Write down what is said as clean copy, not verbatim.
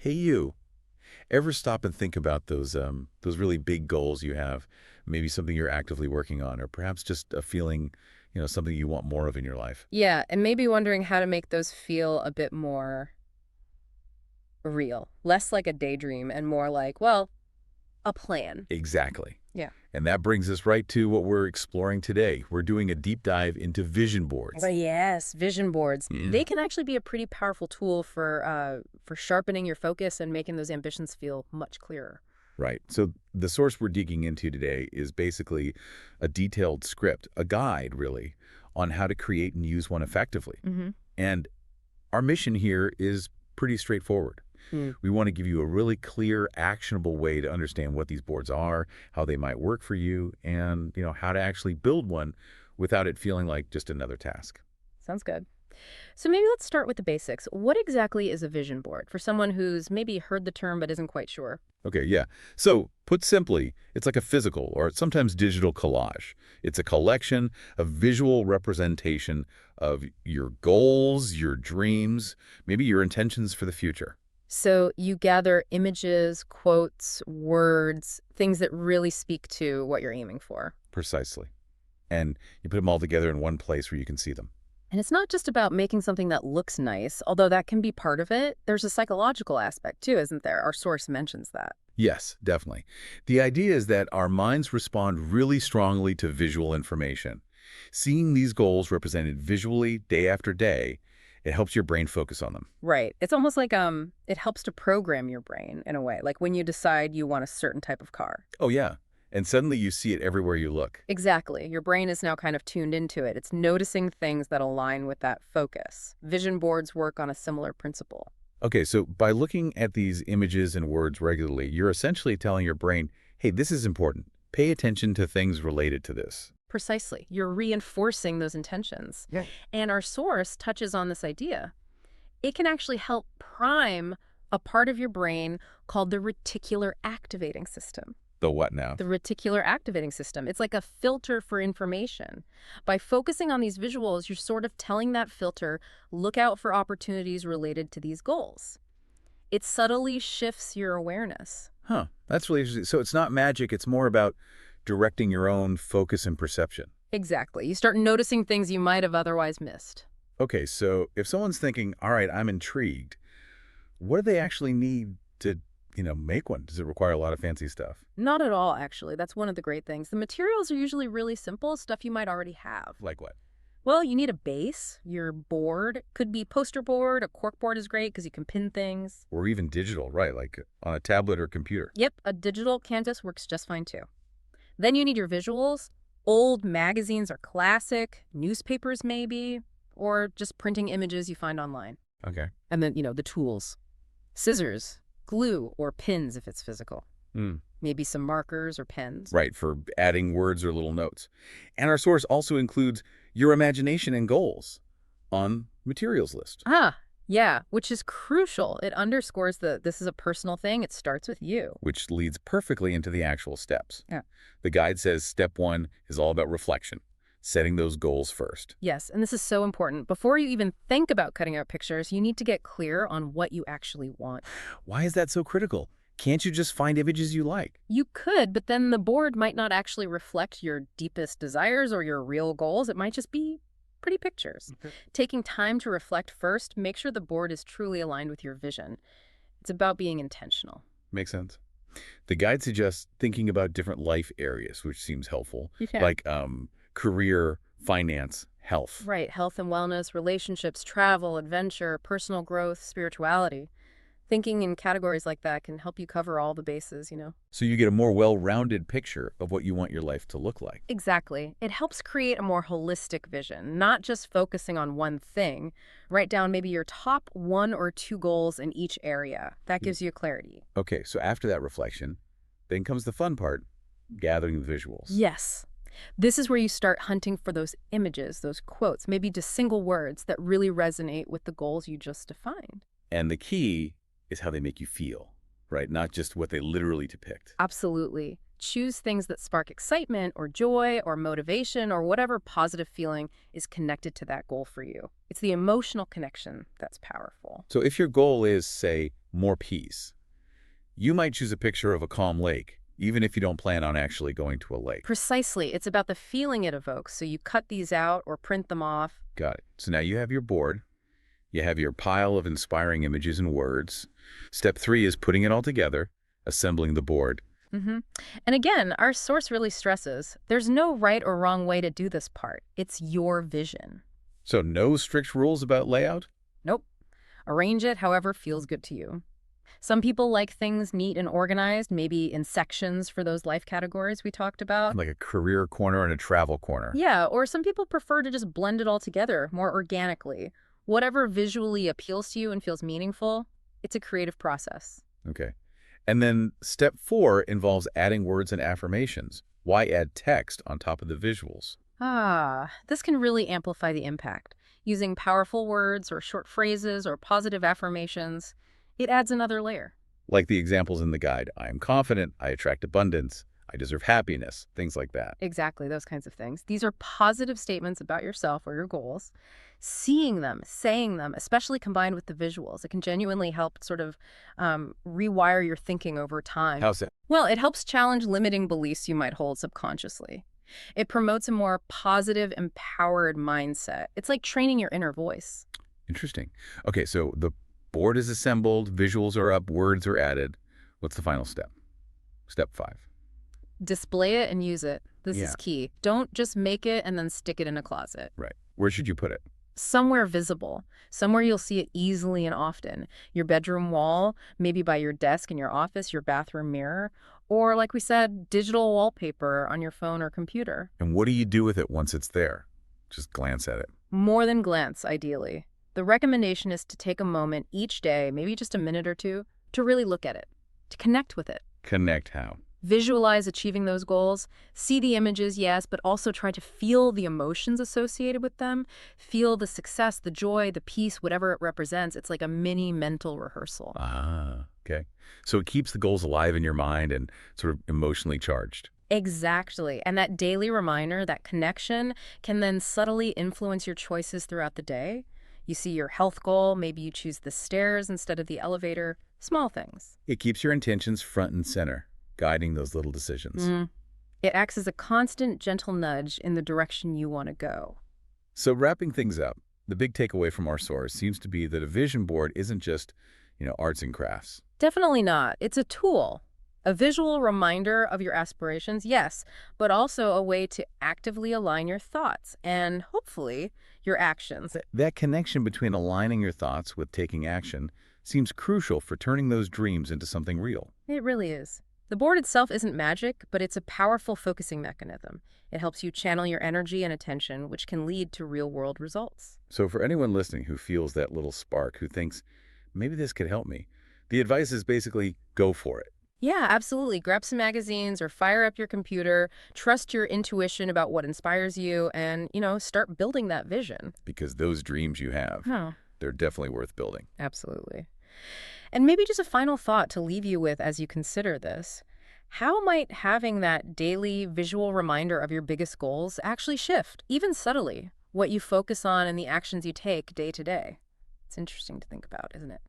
Hey, you. Ever stop and think about those really big goals you have? Maybe something you're actively working on, or perhaps just a feeling, something you want more of in your life. Yeah, and maybe wondering how to make those feel a bit more real, less like a daydream and more like, well, a plan. Exactly. Yeah. And that brings us right to what we're exploring today. We're doing a deep dive into vision boards. But yes, vision boards. Mm. They can actually be a pretty powerful tool for sharpening your focus and making those ambitions feel much clearer. Right. So the source we're digging into today is basically a detailed script, a guide, really, on how to create and use one effectively. Mm-hmm. And our mission here is pretty straightforward. We want to give you a really clear, actionable way to understand what these boards are, how they might work for you, and how to actually build one without it feeling like just another task. Sounds good. So maybe let's start with the basics. What exactly is a vision board for someone who's maybe heard the term but isn't quite sure? Okay, yeah. So, put simply, it's like a physical or sometimes digital collage. It's a collection, a visual representation of your goals, your dreams, maybe your intentions for the future. So you gather images, quotes, words, things that really speak to what you're aiming for. Precisely. And you put them all together in one place where you can see them. And it's not just about making something that looks nice, although that can be part of it. There's a psychological aspect too, isn't there? Our source mentions that. Yes, definitely. The idea is that our minds respond really strongly to visual information. Seeing these goals represented visually day after day, it helps your brain focus on them. Right. It's almost like it helps to program your brain in a way, like when you decide you want a certain type of car. Oh, yeah. And suddenly you see it everywhere you look. Exactly. Your brain is now kind of tuned into it. It's noticing things that align with that focus. Vision boards work on a similar principle. Okay, so by looking at these images and words regularly, you're essentially telling your brain, hey, this is important. Pay attention to things related to this. Precisely. You're reinforcing those intentions. Yeah. And our source touches on this idea. It can actually help prime a part of your brain called the reticular activating system. The what now? The reticular activating system. It's like a filter for information. By focusing on these visuals, you're sort of telling that filter, look out for opportunities related to these goals. It subtly shifts your awareness. Huh, that's really interesting. So it's not magic, it's more about directing your own focus and perception. Exactly. You start noticing things you might have otherwise missed. Okay, so if someone's thinking, all right, I'm intrigued, what do they actually need to, make one? Does it require a lot of fancy stuff? Not at all, actually. That's one of the great things. The materials are usually really simple, stuff you might already have. Like what? Well, you need a base, your board. Could be poster board, a cork board is great because you can pin things. Or even digital, right? Like on a tablet or computer. Yep, a digital canvas works just fine too. Then you need your visuals. Old magazines are classic, newspapers maybe, or just printing images you find online. Okay. And then, the tools. Scissors, glue, or pins if it's physical. Mm. Maybe some markers or pens. Right, for adding words or little notes. And our source also includes your imagination and goals on materials list, Ah, yeah, which is crucial. It underscores that this is a personal thing. It starts with you. which leads perfectly into the actual steps. Yeah. The guide says step one is all about reflection, setting those goals first. Yes, and this is so important. Before you even think about cutting out pictures, you need to get clear on what you actually want. Why is that so critical? Can't you just find images you like? You could, but then the board might not actually reflect your deepest desires or your real goals. It might just be pretty pictures. Okay. Taking time to reflect first, make sure the board is truly aligned with your vision. It's about being intentional. Makes sense. The guide suggests thinking about different life areas, which seems helpful, Yeah. like career, finance, health. Right, health and wellness, relationships, travel, adventure, personal growth, spirituality. Thinking in categories like that can help you cover all the bases. So you get a more well-rounded picture of what you want your life to look like. Exactly. It helps create a more holistic vision, not just focusing on one thing. Write down maybe your top one or two goals in each area. That gives you clarity. Okay, so after that reflection, then comes the fun part, gathering the visuals. Yes. This is where you start hunting for those images, those quotes, maybe just single words that really resonate with the goals you just defined. And the key is how they make you feel, right? Not just what they literally depict. Absolutely. Choose things that spark excitement or joy or motivation or whatever positive feeling is connected to that goal for you. It's the emotional connection that's powerful. So if your goal is, say, more peace. You might choose a picture of a calm lake, even if you don't plan on actually going to a lake. Precisely. It's about the feeling it evokes, so you cut these out or print them off. Got it. So now you have your board. You have your pile of inspiring images and words. Step 3 is putting it all together, assembling the board. Mm-hmm. And again, our source really stresses, there's no right or wrong way to do this part. It's your vision. So no strict rules about layout? Nope. Arrange it however feels good to you. Some people like things neat and organized, maybe in sections for those life categories we talked about. Like a career corner and a travel corner. Yeah, or some people prefer to just blend it all together more organically. Whatever visually appeals to you and feels meaningful, it's a creative process. Okay. And then step 4 involves adding words and affirmations. Why add text on top of the visuals? This can really amplify the impact. Using powerful words or short phrases or positive affirmations, it adds another layer. Like the examples in the guide. I am confident, I attract abundance, I deserve happiness, things like that. Exactly, those kinds of things. These are positive statements about yourself or your goals. Seeing them, saying them, especially combined with the visuals, it can genuinely help sort of rewire your thinking over time. How's that? Well, it helps challenge limiting beliefs you might hold subconsciously. It promotes a more positive, empowered mindset. It's like training your inner voice. Interesting. Okay, so the board is assembled, visuals are up, words are added. What's the final step? Step 5. Display it and use it. This Yeah. is key. Don't just make it and then stick it in a closet. Right. Where should you put it? Somewhere visible, somewhere you'll see it easily and often. Your bedroom wall, maybe by your desk in your office, your bathroom mirror, or like we said, digital wallpaper on your phone or computer. And what do you do with it once it's there? Just glance at it. More than glance, ideally. The recommendation is to take a moment each day, maybe just a minute or two, to really look at it, to connect with it. Connect how? Visualize achieving those goals, see the images, yes, but also try to feel the emotions associated with them, feel the success, the joy, the peace, whatever it represents. It's like a mini mental rehearsal. Okay. So it keeps the goals alive in your mind and sort of emotionally charged. Exactly. And that daily reminder, that connection, can then subtly influence your choices throughout the day. You see your health goal, maybe you choose the stairs instead of the elevator, small things. It keeps your intentions front and center, guiding those little decisions. It acts as a constant, gentle nudge in the direction you want to go. So wrapping things up, the big takeaway from our source seems to be that a vision board isn't just, arts and crafts. Definitely not. It's a tool, a visual reminder of your aspirations, yes, but also a way to actively align your thoughts and, hopefully, your actions. That connection between aligning your thoughts with taking action seems crucial for turning those dreams into something real. It really is. The board itself isn't magic, but it's a powerful focusing mechanism. It helps you channel your energy and attention, which can lead to real-world results. So for anyone listening who feels that little spark, who thinks, maybe this could help me, the advice is basically go for it. Yeah, absolutely. Grab some magazines or fire up your computer, trust your intuition about what inspires you, and, start building that vision. Because those dreams you have, they're definitely worth building. Absolutely. And maybe just a final thought to leave you with as you consider this. How might having that daily visual reminder of your biggest goals actually shift, even subtly, what you focus on and the actions you take day to day? It's interesting to think about, isn't it?